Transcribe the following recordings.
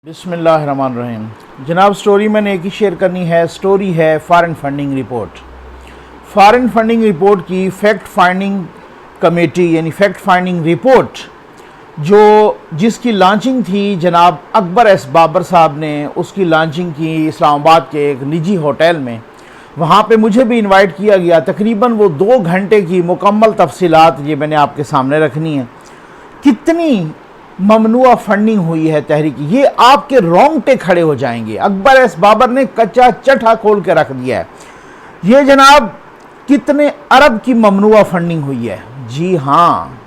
बिस्मिल्लाहिर्रहमानिर्रहीम। जनाब, स्टोरी मैंने एक ही शेयर करनी है। स्टोरी है foreign funding report. Foreign funding report की फैक्ट फाइंडिंग कमेटी यानी फैक्ट फाइंडिंग रिपोर्ट जिसकी लॉन्चिंग थी जनाब अकबर एस बाबर साहब ने, उसकी लॉन्चिंग की इस्लामाबाद के एक निजी होटल में। वहाँ पे मुझे भी इनवाइट किया गया। तकरीबन वो 2 घंटे की मुकम्मल तफसीलात ये मैंने आपके सामने रखनी है। कितनी ममनुआ फंडिंग हुई है तहरीक, ये आपके रोंगटे खड़े हो जाएंगे। अकबर एस बाबर ने कच्चा चट्टा खोल के रख दिया है। ये जनाब कितने अरब की ममनुआ फंडिंग हुई है। जी हाँ,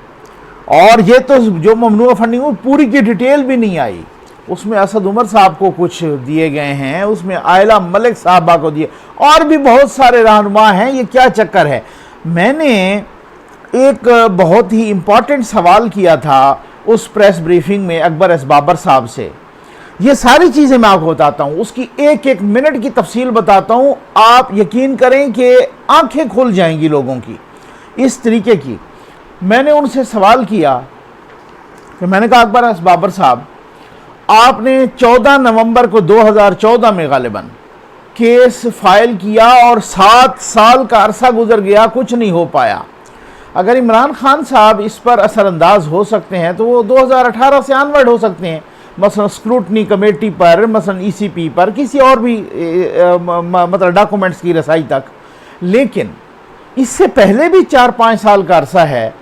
और ये तो जो ममनुआ फंडिंग हुई पूरी की डिटेल भी नहीं आई। उसमें असद उमर साहब को कुछ दिए गए हैं, उसमें आयला मलिक साहबा को दिए, और भी बहुत सारे रहनुमा हैं। ये क्या चक्कर है। मैंने एक बहुत ही इम्पॉर्टेंट सवाल किया था उस प्रेस ब्रीफिंग में अकबर एस बाबर साहब से। ये सारी चीज़ें मैं आपको बताता हूँ, उसकी एक एक मिनट की तफसील बताता हूँ। आप यकीन करें कि आंखें खुल जाएंगी लोगों की इस तरीके की। मैंने उनसे सवाल किया कि मैंने कहा अकबर एस बाबर साहब, आपने 14 नवंबर को 2014 में गालिबन केस फाइल किया और 7 साल का अरसा गुजर गया, कुछ नहीं हो पाया। अगर इमरान खान साहब इस पर असरअंदाज हो सकते हैं तो वो 2018 से ऑनवर्ड हो सकते हैं, मसलन स्क्रूटनी कमेटी पर, मसलन ईसीपी पर, किसी और भी मतलब डॉक्यूमेंट्स की रसाई तक। लेकिन इससे पहले भी 4-5 साल का अरसा है।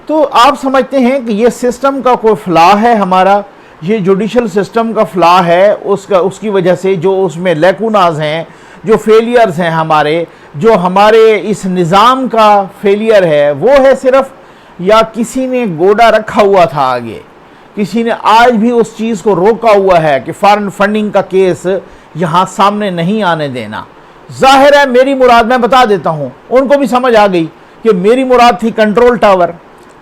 तो आप समझते हैं कि ये सिस्टम का कोई फ्लॉ है हमारा, ये जुडिशल सिस्टम का फ्लॉ है। उसकी वजह से जो उसमें लैकुनाज हैं, जो फेलियर्स हैं हमारे, जो हमारे इस निज़ाम का फेलियर है वो है सिर्फ, या किसी ने गोड़ा रखा हुआ था आगे, किसी ने आज भी उस चीज़ को रोका हुआ है कि फॉरेन फंडिंग का केस यहाँ सामने नहीं आने देना। जाहिर है मेरी मुराद, मैं बता देता हूँ, उनको भी समझ आ गई कि मेरी मुराद थी control tower.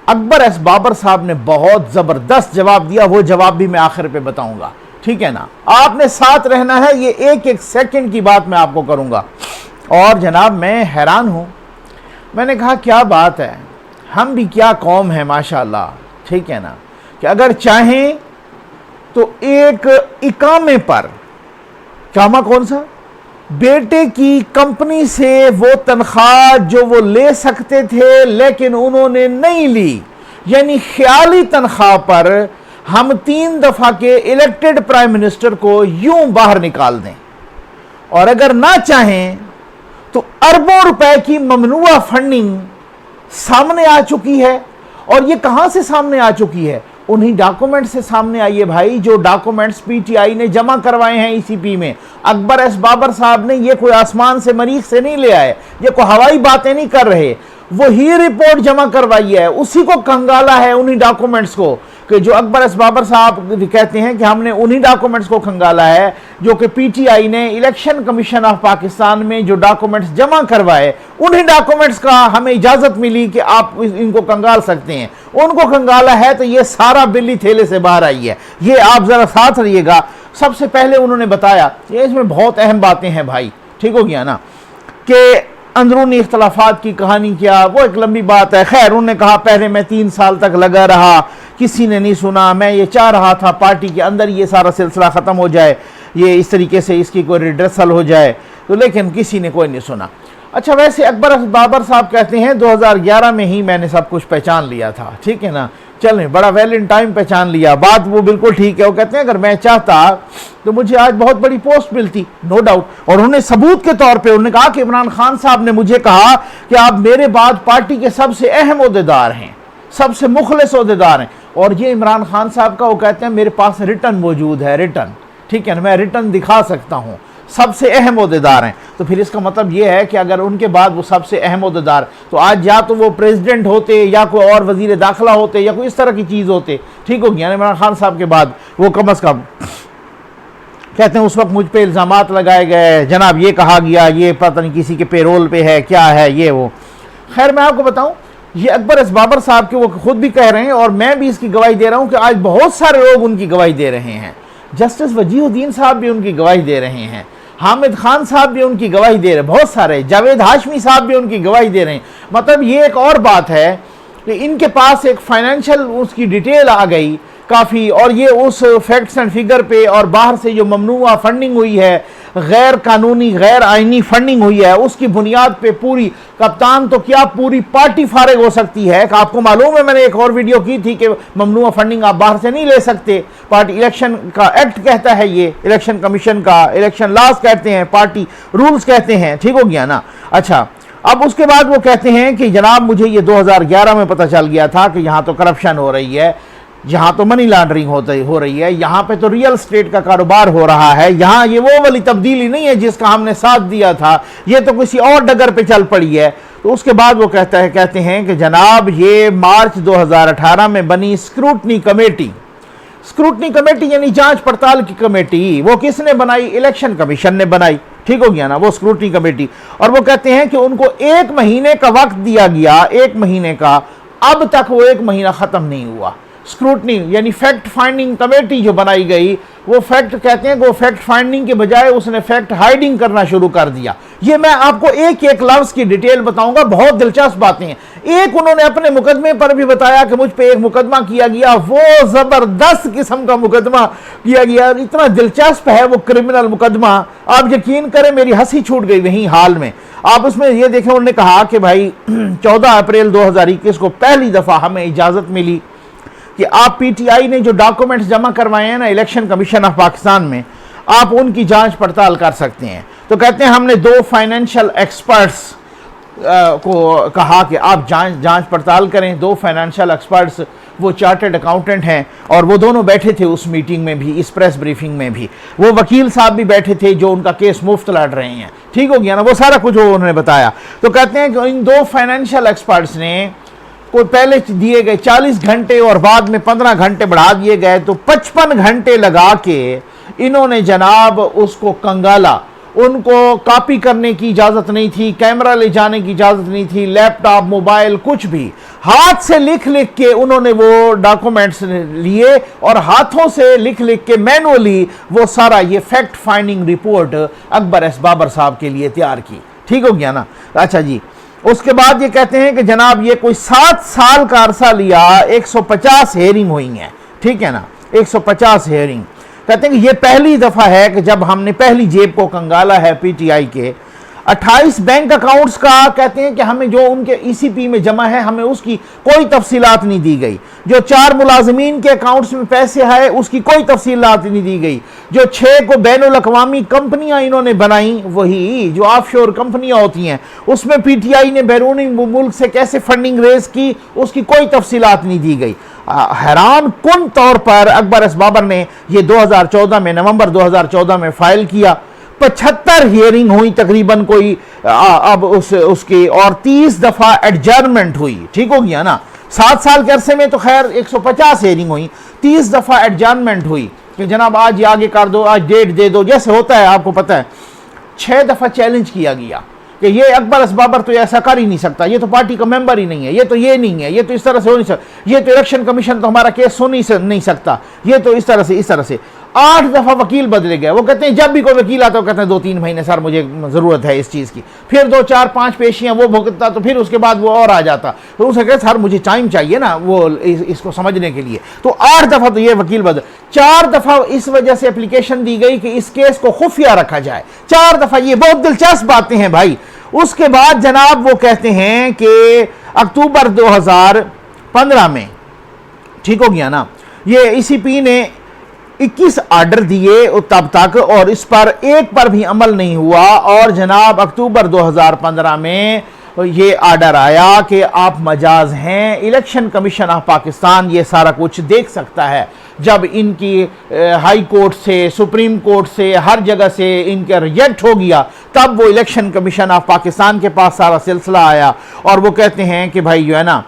Akbar S Babar साहब ने बहुत ज़बरदस्त जवाब दिया, वो जवाब भी मैं आखिर पे बताऊँगा, ठीक है ना। आपने साथ रहना है, ये एक एक सेकंड की बात मैं आपको करूँगा। और जनाब मैं हैरान हूँ। मैंने कहा क्या बात है, हम भी क्या कौम है माशाल्लाह, ठीक है ना, कि अगर चाहें तो एक इकामे पर, इकामा कौन सा, बेटे की कंपनी से वो तनख्वाह जो वो ले सकते थे लेकिन उन्होंने नहीं ली, यानी ख्याली तनख्वाह पर हम 3 दफ़ा के इलेक्टेड प्राइम मिनिस्टर को यूं बाहर निकाल दें। और अगर ना चाहें तो अरबों रुपए की ममनुआ फंडिंग सामने आ चुकी है। और ये कहां से सामने आ चुकी है, उन्हीं डॉक्यूमेंट से सामने आई है भाई, जो डॉक्यूमेंट्स पीटीआई ने जमा करवाए हैं ईसीपी में। अकबर एस बाबर साहब ने ये कोई आसमान से मरीख से नहीं ले आए, ये कोई हवाई बातें नहीं कर रहे, वही रिपोर्ट जमा करवाई है, उसी को खंगाला है, उन्हीं डॉक्यूमेंट्स को, कि जो अकबर एस बाबर साहब कहते हैं कि हमने उन्हीं डॉक्यूमेंट्स को खंगाला है जो कि पीटीआई ने इलेक्शन कमीशन ऑफ पाकिस्तान में जो डॉक्यूमेंट्स जमा करवाए, उन्हीं डॉक्यूमेंट्स का हमें इजाज़त मिली कि आप इनको खंगाल सकते हैं। उनको खंगाला है तो ये सारा बिल्ली थैले से बाहर आई है। ये आप ज़रा साथ रहिएगा। सबसे पहले उन्होंने बताया, ये इसमें बहुत अहम बातें हैं भाई, ठीक हो गया ना, कि अंदरूनी इख्तलाफात की कहानी क्या, वो एक लंबी बात है। खैर, उन्होंने कहा पहले मैं 3 साल तक लगा रहा, किसी ने नहीं सुना, मैं ये चाह रहा था पार्टी के अंदर ये सारा सिलसिला ख़त्म हो जाए, ये इस तरीके से इसकी कोई रिड्रेसल हो जाए, तो लेकिन किसी ने कोई नहीं सुना। अच्छा, वैसे अकबर बाबर साहब कहते हैं 2011 में ही मैंने सब कुछ पहचान लिया था, ठीक है ना, चलें बड़ा वेल इन टाइम पहचान लिया, बात वो बिल्कुल ठीक है। वो कहते हैं अगर मैं चाहता तो मुझे आज बहुत बड़ी पोस्ट मिलती, नो डाउट। और उन्होंने सबूत के तौर पे उन्होंने कहा कि इमरान खान साहब ने मुझे कहा कि आप मेरे बाद पार्टी के सबसे अहम ओहदेदार हैं, सबसे मुखलिस ओहदेदार हैं। और ये इमरान खान साहब का, वो कहते हैं मेरे पास रिटर्न मौजूद है, रिटर्न, ठीक है ना, मैं रिटर्न दिखा सकता हूँ, सबसे अहम ओहदेदार हैं। तो फिर इसका मतलब ये है कि अगर उनके बाद वो सबसे अहम ओहदेदार, तो आज या तो वो प्रेसिडेंट होते, या कोई और वजीर दाखिला होते, या कोई इस तरह की चीज़ होते, ठीक हो गया। इमरान खान साहब के बाद वो कम अज़ कम, कहते हैं उस वक्त मुझ पे इल्ज़ामात लगाए गए, जनाब ये कहा गया, ये पता नहीं किसी के पेरोल पे है, क्या है ये वो। खैर मैं आपको बताऊं, ये अकबर एस बाबर साहब के वो खुद भी कह रहे हैं और मैं भी इसकी गवाही दे रहा हूं कि आज बहुत सारे लोग उनकी गवाही दे रहे हैं। जस्टिस वजीहुद्दीन साहब भी उनकी गवाही दे रहे हैं, हामिद खान साहब भी उनकी गवाही दे रहे हैं, बहुत सारे, जावेद हाशमी साहब भी उनकी गवाही दे रहे हैं। मतलब ये एक और बात है कि इनके पास एक फाइनेंशियल उसकी डिटेल आ गई काफ़ी, और ये उस फैक्ट्स एंड फिगर पे और बाहर से जो ममनूआ फंडिंग हुई है, गैर कानूनी गैर आइनी फंडिंग हुई है, उसकी बुनियाद पे पूरी कप्तान तो क्या पूरी पार्टी फारिग हो सकती है। कि आपको मालूम है, मैंने एक और वीडियो की थी कि ममनूआ फंडिंग आप बाहर से नहीं ले सकते, पार्टी इलेक्शन का एक्ट कहता है, ये इलेक्शन कमीशन का इलेक्शन लॉज कहते हैं, पार्टी रूल्स कहते हैं, ठीक हो गया ना। अच्छा, अब उसके बाद वो कहते हैं कि जनाब मुझे ये 2011 में पता चल गया था कि यहाँ तो करप्शन हो रही है, यहाँ तो मनी लॉन्ड्रिंग हो रही है, यहाँ पे तो रियल स्टेट का कारोबार हो रहा है, यहाँ ये वो वाली तब्दीली नहीं है जिसका हमने साथ दिया था, ये तो किसी और डगर पे चल पड़ी है। तो उसके बाद वो कहते हैं कि जनाब ये मार्च 2018 में बनी स्क्रूटनी कमेटी यानी जांच पड़ताल की कमेटी, वो किसने बनाई? इलेक्शन कमीशन ने बनाई, ठीक हो गया ना, वो स्क्रूटनी कमेटी। और वो कहते हैं कि उनको 1 महीने का वक्त दिया गया, 1 महीने का, अब तक वो 1 महीना खत्म नहीं हुआ। स्क्रूटनी यानी फैक्ट फाइंडिंग कमेटी जो बनाई गई, वो फैक्ट कहते हैं कि वो फैक्ट फाइंडिंग के बजाय उसने फैक्ट हाइडिंग करना शुरू कर दिया। ये मैं आपको एक एक लफ्ज की डिटेल बताऊंगा, बहुत दिलचस्प बातें हैं। एक उन्होंने अपने मुकदमे पर भी बताया कि मुझ पे एक मुकदमा किया गया, वो जबरदस्त किस्म का मुकदमा किया गया, इतना दिलचस्प है वो क्रिमिनल मुकदमा, आप यकीन करें मेरी हंसी छूट गई वहीं हाल में। आप उसमें ये देखें, उन्होंने कहा कि भाई 14 अप्रैल 2021 को पहली दफा हमें इजाजत मिली कि आप पीटीआई ने जो डॉक्यूमेंट्स जमा करवाए हैं ना इलेक्शन कमीशन ऑफ पाकिस्तान में, आप उनकी जांच पड़ताल कर सकते हैं। तो कहते हैं हमने 2 फाइनेंशियल एक्सपर्ट्स को कहा कि आप जांच पड़ताल करें। 2 फाइनेंशियल एक्सपर्ट्स, वो चार्टर्ड अकाउंटेंट हैं, और वो दोनों बैठे थे उस मीटिंग में भी, इस प्रेस ब्रीफिंग में भी। वो वकील साहब भी बैठे थे जो उनका केस मुफ्त लड़ रहे हैं, ठीक हो गया ना, वो सारा कुछ वो उन्होंने बताया। तो कहते हैं कि इन 2 फाइनेंशियल एक्सपर्ट्स ने को पहले दिए गए 40 घंटे और बाद में 15 घंटे बढ़ा दिए गए, तो 55 घंटे लगा के इन्होंने जनाब उसको कंगाला। उनको कॉपी करने की इजाज़त नहीं थी, कैमरा ले जाने की इजाज़त नहीं थी, लैपटॉप मोबाइल कुछ भी, हाथ से लिख लिख के उन्होंने वो डॉक्यूमेंट्स लिए और हाथों से लिख लिख के मैनुअली वो सारा ये fact finding report Akbar S Babar साहब के लिए तैयार की, ठीक हो गया ना। अच्छा जी, उसके बाद ये कहते हैं कि जनाब ये कोई 7 साल का अरसा लिया, 150 हेयरिंग हुई हैं, ठीक है ना, 150 हेयरिंग। कहते हैं कि ये पहली दफा है कि जब हमने पहली जेब को कंगाला है पीटीआई के। 28 बैंक अकाउंट्स का कहते हैं कि हमें जो उनके ईसीपी में जमा है हमें उसकी कोई तफसीलात नहीं दी गई। जो 4 मुलाजमीन के अकाउंट्स में पैसे है उसकी कोई तफसीलात नहीं दी गई। जो 6 को बैनुल अक़वामी कंपनियां इन्होंने बनाई, वही जो ऑफशोर कंपनियां होती हैं, उसमें पीटीआई ने बैरूनी मुल्क से कैसे फंडिंग रेज की उसकी कोई तफसीलात नहीं दी गई। हैरान कुन तौर पर अकबर एस बाबर ने ये 2014 में, नवंबर 2014 में फाइल किया। 75 हियरिंग हुई तकरीबन कोई, अब उसकी, और 30 दफा एडजर्नमेंट हुई, ठीक हो गया ना। 7 साल के अरसे में तो खैर 150 हियरिंग हुई, 30 दफा एडजर्नमेंट हुई कि जनाब आज ये आगे कर दो, आज डेट दे दो, जैसे होता है आपको पता है। 6 दफा चैलेंज किया गया कि ये अकबर एस बाबर तो ऐसा कर ही नहीं सकता, ये तो पार्टी का मेंबर ही नहीं है, ये तो ये नहीं है, ये तो इस तरह से हो नहीं सकता, ये तो इलेक्शन कमीशन तो हमारा केस सुन ही नहीं सकता, ये तो इस तरह से। 8 दफा वकील बदले गए। वो कहते हैं जब भी कोई वकील आता है कहते हैं 2-3 महीने सर मुझे ज़रूरत है इस चीज़ की, फिर 2, 4, 5 पेशियां वो भुगतता, तो फिर उसके बाद वो और आ जाता, तो उसे कहते सर मुझे टाइम चाहिए ना वो इसको समझने के लिए। तो 8 दफा तो ये वकील बदल, 4 दफा इस वजह से एप्लीकेशन दी गई कि इस केस को खुफिया रखा जाए, 4 दफा। ये बहुत दिलचस्प बातें हैं भाई। उसके बाद जनाब वो कहते हैं कि अक्टूबर 2015 में, ठीक हो गया ना, ये ईसीपी ने 21 आर्डर दिए तब तक, और इस पर एक पर भी अमल नहीं हुआ। और जनाब अक्टूबर 2015 में ये आर्डर आया कि आप मजाज हैं, इलेक्शन कमीशन ऑफ पाकिस्तान ये सारा कुछ देख सकता है। जब इनकी हाई कोर्ट से, सुप्रीम कोर्ट से, हर जगह से इनका रिजेक्ट हो गया, तब वो इलेक्शन कमीशन ऑफ पाकिस्तान के पास सारा सिलसिला आया। और वो कहते हैं कि भाई जो है ना,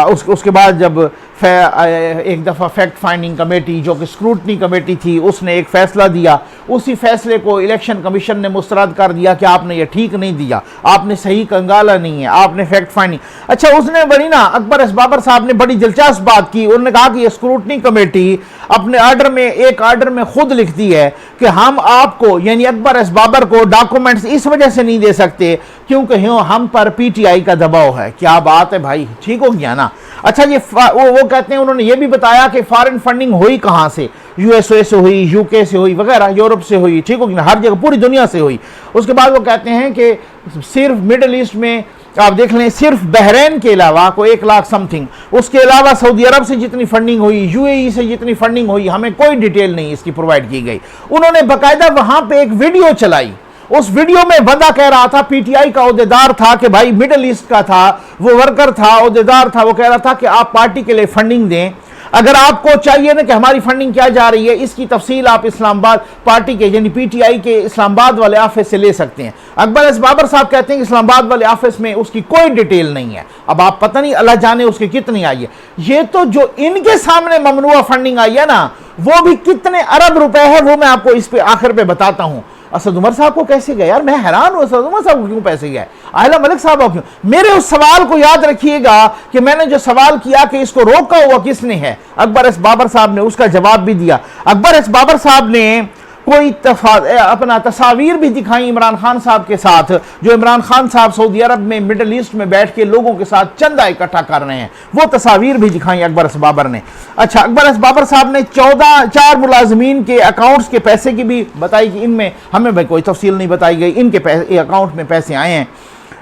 उसके बाद जब एक दफ़ा फैक्ट फाइंडिंग कमेटी जो कि स्क्रूटनी कमेटी थी उसने एक फ़ैसला दिया, उसी फैसले को इलेक्शन कमीशन ने मुस्तरद कर दिया कि आपने ये ठीक नहीं दिया, आपने सही कंगाला नहीं है, आपने फैक्ट फाइंडिंग। अच्छा, उसने बड़ी ना अकबर एस बाबर साहब ने बड़ी दिलचस्प बात की। उन्होंने कहा कि ये स्क्रूटनी कमेटी अपने आर्डर में, एक आर्डर में खुद लिखती है कि हम आपको यानी अकबर एस बाबर को डॉक्यूमेंट्स इस वजह से नहीं दे सकते क्योंकि हम पर पीटीआई का दबाव है। क्या बात है भाई, ठीक हो गया ना। अच्छा, ये वो कहते हैं उन्होंने ये भी बताया कि फॉरेन फंडिंग हुई कहाँ से, यूएसए से हुई, यूके से हुई वगैरह, यूरोप से हुई, ठीक हो, हर जगह पूरी दुनिया से हुई। उसके बाद वो कहते हैं कि सिर्फ मिडल ईस्ट में आप देख लें, सिर्फ बहरीन के अलावा कोई 1 लाख समथिंग, उसके अलावा सऊदी अरब से जितनी फंडिंग हुई, यूएई से जितनी फंडिंग हुई, हमें कोई डिटेल नहीं इसकी प्रोवाइड की गई। उन्होंने बाकायदा वहां पे एक वीडियो चलाई, उस वीडियो में बंदा कह रहा था, पीटीआई का ओहदेदार था कि भाई मिडिल ईस्ट का था, वो वर्कर था, ओहदेदार था, वो कह रहा था कि आप पार्टी के लिए फंडिंग दें, अगर आपको चाहिए ना कि हमारी फंडिंग क्या जा रही है, इसकी तफसील आप इस्लामाबाद पार्टी के यानी पीटीआई के इस्लामाबाद वाले ऑफिस से ले सकते हैं। अकबर एस बाबर साहब कहते हैं कि इस्लामाबाद वाले ऑफिस में उसकी कोई डिटेल नहीं है। अब आप पता नहीं अल्लाह जाने उसकी कितनी आई है। ये तो जो इनके सामने ममनुआ फंडिंग आई है ना, वो भी कितने अरब रुपए है, वो मैं आपको इस पे आखिर पे बताता हूं। असद उमर साहब को कैसे गए यार, मैं हैरान हूं, असद उमर साहब को क्यों पैसे गए, आयला मलिक साहब को क्यों। मेरे उस सवाल को याद रखिएगा कि मैंने जो सवाल किया कि इसको रोका हुआ किसने है, अकबर एस बाबर साहब ने उसका जवाब भी दिया। अकबर एस बाबर साहब ने कोई अपना तस्वीर भी दिखाई इमरान खान साहब के साथ, जो इमरान खान साहब सऊदी अरब में मिडिल ईस्ट में बैठ के लोगों के साथ चंदा इकट्ठा कर रहे हैं, वो तस्वीर भी दिखाई अकबर एस बाबर ने। अच्छा, अकबर एस बाबर साहब ने 4 मुलाजमीन के अकाउंट्स के पैसे की भी बताई कि इनमें हमें भाई कोई तफसील नहीं बताई गई, इनके अकाउंट में पैसे आए हैं।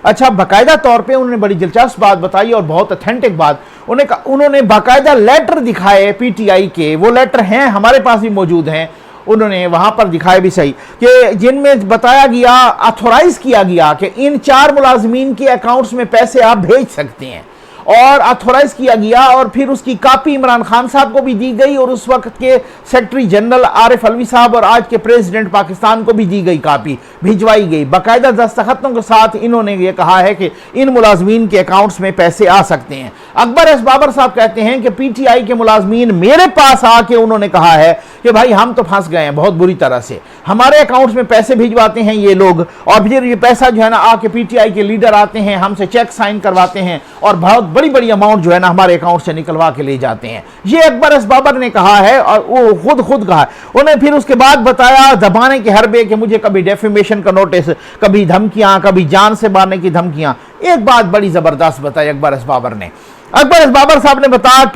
अच्छा, बाकायदा तौर पे उन्होंने बड़ी दिलचस्प बात बताई और बहुत ऑथेंटिक बात, उन्होंने बाकायदा लेटर दिखाए पीटीआई के, वो लेटर हैं हमारे पास भी मौजूद हैं, उन्होंने वहां पर दिखाया भी सही कि जिनमें बताया गया, ऑथोराइज किया गया कि इन 4 मुलाजमीन के अकाउंट्स में पैसे आप भेज सकते हैं, और ऑथोराइज किया गया, और फिर उसकी कॉपी इमरान खान साहब को भी दी गई और उस वक्त के सेक्रेटरी जनरल आरिफ अलवी साहब और आज के प्रेसिडेंट पाकिस्तान को भी दी गई, कॉपी भिजवाई गई बाकायदा दस्तखतों के साथ। इन्होंने ये कहा है कि इन मुलाजमीन के अकाउंट्स में पैसे आ सकते हैं। अकबर एस बाबर साहब कहते हैं कि पीटीआई के मुलाजमीन मेरे पास आके उन्होंने कहा है कि भाई हम तो फंस गए हैं बहुत बुरी तरह से, हमारे अकाउंट्स में पैसे भिजवाते हैं ये लोग, और फिर ये पैसा जो है ना आके पीटीआई के लीडर आते हैं, हमसे चेक साइन करवाते हैं और बहुत बड़ी बड़ी अमाउंट जो है ना हमारे अकाउंट से निकलवा के ले जाते हैं। ये अकबर एस बाबर ने कहा है, और वो खुद कहा। उन्हें फिर उसके बाद बताया दबाने के हरबे कि मुझे कभी डेफेमेशन का नोटिस, कभी धमकियां, कभी जान से मारने की धमकियां। एक बात बड़ी जबरदस्त बताई अकबर एस बाबर ने। अकबर एस बाबर साहब ने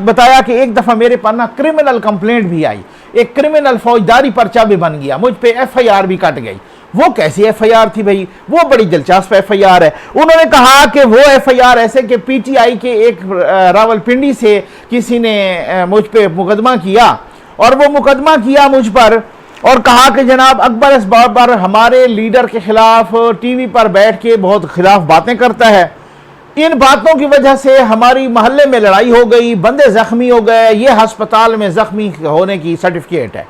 बताया कि एक दफा मेरे पर ना क्रिमिनल कंप्लेंट भी आई, एक क्रिमिनल फौजदारी पर्चा भी बन गया, मुझ पे एफआईआर भी कट गई। वो कैसी एफआईआर थी भाई, वो बड़ी दिलचस्प एफआईआर है। उन्होंने कहा कि वो एफआईआर ऐसे कि पीटीआई के एक रावलपिंडी से किसी ने मुझ पे मुकदमा किया, और वो मुकदमा किया मुझ पर, और कहा कि जनाब अकबर एस बाबर हमारे लीडर के खिलाफ टीवी पर बैठ के बहुत खिलाफ बातें करता है, इन बातों की वजह से हमारी मोहल्ले में लड़ाई हो गई, बंदे जख्मी हो गए, ये अस्पताल में जख्मी होने की सर्टिफिकेट है।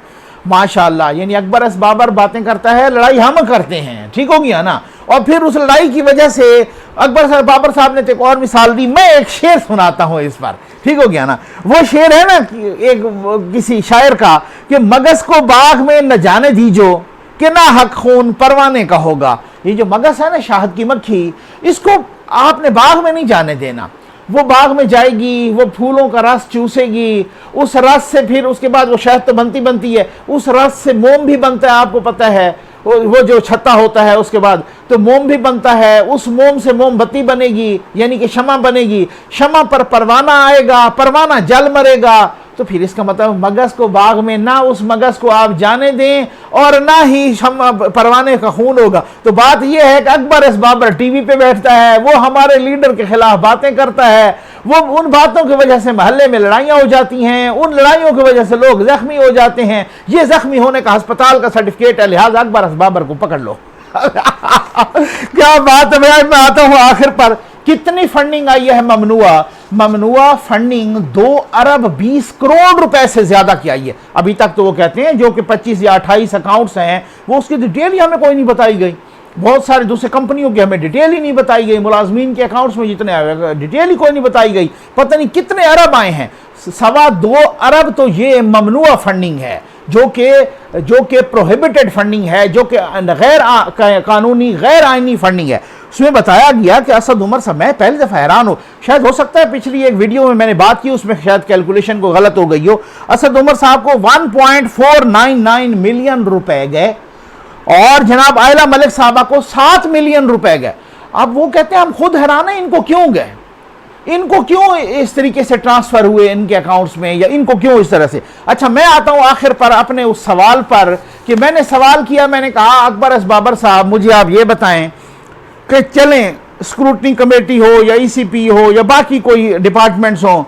माशाअल्लाह, यानी अकबर एस बाबर बातें करता है, लड़ाई हम करते हैं, ठीक हो गया ना। और फिर उस लड़ाई की वजह से अकबर बाबर साहब ने एक और मिसाल दी, मैं एक शेर सुनाता हूं इस पर, ठीक हो गया ना। वो शेर है ना एक किसी शायर का कि मगज को बाग में न जाने दीजो कि ना हक खून परवाने का होगा। ये जो मगज है ना, शहद की मक्खी, इसको आपने बाग में नहीं जाने देना। वो बाग में जाएगी, वो फूलों का रस चूसेगी, उस रस से फिर उसके बाद वो शहद तो बनती है, उस रस से मोम भी बनता है, आपको पता है, वो जो छत्ता होता है उसके बाद तो मोम भी बनता है, उस मोम से मोमबत्ती बनेगी, यानी कि शमा बनेगी, शमा पर परवाना आएगा, परवाना जल मरेगा। तो फिर इसका मतलब मगज को बाग में ना उस मगज को आप जाने दें और ना ही परवाने का खून होगा। तो बात यह है कि अकबर एस बाबर टीवी पे बैठता है, वो हमारे लीडर के खिलाफ बातें करता है, वो उन बातों की वजह से महल्ले में लड़ाइयाँ हो जाती हैं, उन लड़ाइयों की वजह से लोग जख्मी हो जाते हैं, ये जख्मी होने का अस्पताल का सर्टिफिकेट है, लिहाजा अकबर एस बाबर को पकड़ लो। क्या बात है। मैं आता हूँ आखिर पर, कितनी फंडिंग आई है ममनुआ फंडिंग 2 अरब 20 करोड़ रुपए से ज्यादा की आई है अभी तक। तो वो कहते हैं जो कि 25 या 28 अकाउंट्स हैं, वो उसकी डिटेल ही हमें कोई नहीं बताई गई। बहुत सारे दूसरे कंपनियों की हमें डिटेल ही नहीं बताई गई, मुलाजमीन के अकाउंट्स में जितने आए डिटेल ही कोई नहीं बताई गई, पता नहीं कितने अरब आए हैं। 2.25 अरब तो ये ममनुआ फंडिंग है, जो कि प्रोहिबिटेड फंडिंग है, जो कि गैर कानूनी गैर आईनी फंडिंग है। उसमें बताया गया कि असद उमर साहब, मैं पहली दफा हैरान हूं, शायद हो सकता है पिछली एक वीडियो में मैंने बात की उसमें शायद कैलकुलेशन को गलत हो गई हो। असद उमर साहब को 1.499 मिलियन रुपए गए और जनाब आयला मलिक साहबा को 7 मिलियन रुपए गए। अब वो कहते हैं हम खुद हैरान हैं इनको क्यों गए। इनको क्यों इस तरीके से ट्रांसफर हुए इनके अकाउंट्स में, या इनको क्यों इस तरह से। अच्छा, मैं आता हूं आखिर पर अपने उस सवाल पर कि मैंने सवाल किया, मैंने कहा अकबर एस बाबर साहब मुझे आप ये बताएं कि चलें स्क्रूटनी कमेटी हो या ईसीपी हो या बाकी कोई डिपार्टमेंट्स हो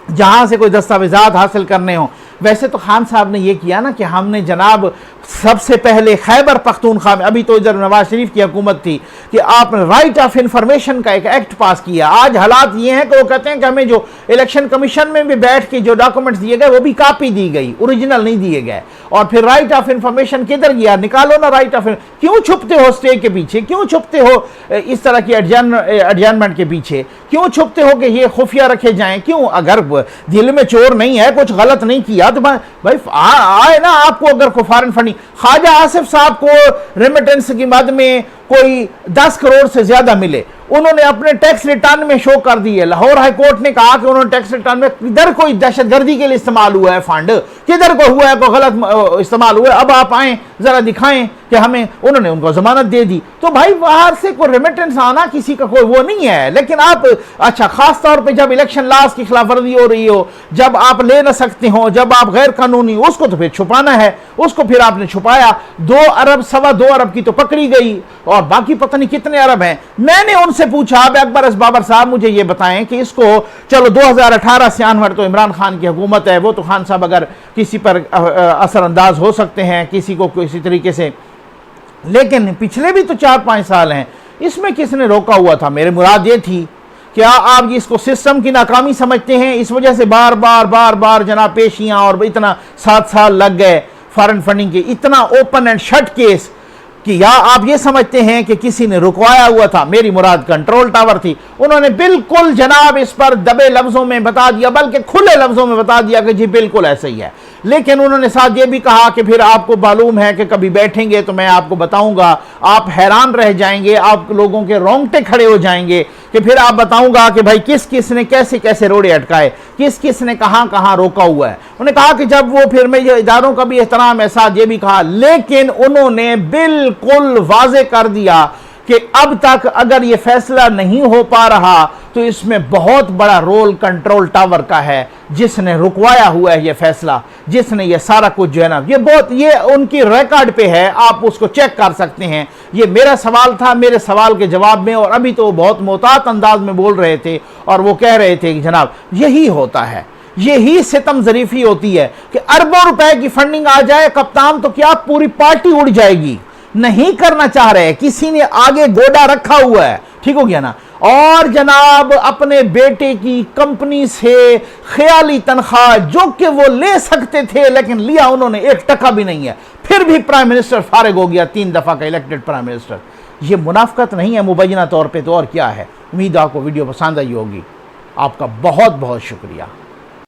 जहां से कोई दस्तावेजात हासिल करने हो। वैसे तो खान साहब ने ये किया ना कि हमने जनाब सबसे पहले खैबर पख्तूनख्वा में, अभी तो इधर नवाज शरीफ की हुकूमत थी, कि आपने राइट ऑफ इंफॉर्मेशन का एक एक्ट पास किया। आज हालात ये हैं कि वो कहते हैं कि हमें जो इलेक्शन कमीशन में भी बैठ के जो डॉक्यूमेंट्स दिए गए वो भी कॉपी दी गई, ओरिजिनल नहीं दिए गए। और फिर राइट ऑफ इंफॉर्मेशन किधर गया, निकालो ना राइट ऑफ। क्यों छुपते हो स्टे के पीछे, क्यों छुपते हो इस तरह की एडजर्नमेंट के पीछे, क्यों छुपते हो कि ये खुफिया रखे जाएं, क्यों? अगर दिल में चोर नहीं है, कुछ गलत नहीं किया तो भाई आए ना आपको। अगर को फॉरेन फंडिंग, ख्वाजा आसिफ साहब को रेमिटेंस की मद में कोई 10 करोड़ से ज्यादा मिले, उन्होंने अपने टैक्स रिटर्न में शो कर दिए। लाहौर हाई कोर्ट ने कहा कि उन्होंने टैक्स रिटर्न में किधर कोई दहशतगर्दी के लिए इस्तेमाल हुआ है फंड, किधर को हुआ है, कोई गलत इस्तेमाल हुआ है, अब आप आए जरा दिखाएं कि हमें। उन्होंने उनको जमानत दे दी। तो भाई बाहर से कोई रेमिटेंस आना किसी का कोई वो नहीं है। लेकिन आप, अच्छा, खास तौर पर जब इलेक्शन लॉज की खिलाफ वर्जी हो रही हो, जब आप ले न सकते हो, जब आप गैर कानूनी, उसको तो फिर छुपाना है, उसको फिर आपने छुपाया। 2 अरब 2.25 अरब की तो पकड़ी गई और बाकी पता नहीं कितने अरब हैं। मैंने उनसे पूछा, अकबर एस बाबर साहब मुझे ये बताएं कि इसको चलो 2018 से आनवर तो इमरान खान की हुकूमत है, वो तो खान साहब अगर किसी पर असरअंदाज हो सकते हैं किसी को किसी तरीके से, लेकिन पिछले भी तो 4-5 साल हैं, इसमें किसने रोका हुआ था? मेरे मुराद ये थी, क्या आप इसको सिस्टम की नाकामी समझते हैं? इस वजह से बार बार जनाब पेशियां और इतना 7 साल लग गए फॉरेन फंडिंग के, इतना ओपन एंड शट केस, कि या आप ये समझते हैं कि किसी ने रुकवाया हुआ था? मेरी मुराद कंट्रोल टावर थी। उन्होंने बिल्कुल जनाब इस पर दबे लफ्जों में बता दिया, बल्कि खुले लफ्जों में बता दिया कि जी बिल्कुल ऐसा ही है। लेकिन उन्होंने साथ ये भी कहा कि फिर आपको मालूम है कि कभी बैठेंगे तो मैं आपको बताऊंगा, आप हैरान रह जाएंगे, आप लोगों के रोंगटे खड़े हो जाएंगे कि फिर आप बताऊंगा कि भाई किस किस ने कैसे कैसे रोड़े अटकाए, किस किस ने कहां कहां रोका हुआ है। उन्होंने कहा कि जब वो, फिर मैं ये इदारों का भी एहतराम है, साथ ये भी कहा, लेकिन उन्होंने बिल्कुल वाजे कर दिया कि अब तक अगर ये फैसला नहीं हो पा रहा तो इसमें बहुत बड़ा रोल कंट्रोल टावर का है, जिसने रुकवाया हुआ है ये फैसला, जिसने ये सारा कुछ जो है ना, ये उनकी रिकॉर्ड पे है, आप उसको चेक कर सकते हैं। ये मेरा सवाल था, मेरे सवाल के जवाब में, और अभी तो बहुत मोहतात अंदाज में बोल रहे थे और वो कह रहे थे कि जनाब यही होता है, यही सितम ज़रीफ़ी होती है कि अरबों रुपए की फंडिंग आ जाए, कप्तान तो क्या पूरी पार्टी उड़ जाएगी। नहीं करना चाह रहे, किसी ने आगे गोडा रखा हुआ है, ठीक हो गया ना। और जनाब अपने बेटे की कंपनी से ख्याली तनख्वाह जो कि वो ले सकते थे, लेकिन लिया उन्होंने 1 टका भी नहीं है, फिर भी प्राइम मिनिस्टर फारिग हो गया, 3 दफा का इलेक्टेड प्राइम मिनिस्टर। ये मुनाफकत नहीं है मुबैना तौर पे, तो और क्या है। उम्मीद आपको वीडियो पसंद आई होगी। आपका बहुत बहुत शुक्रिया।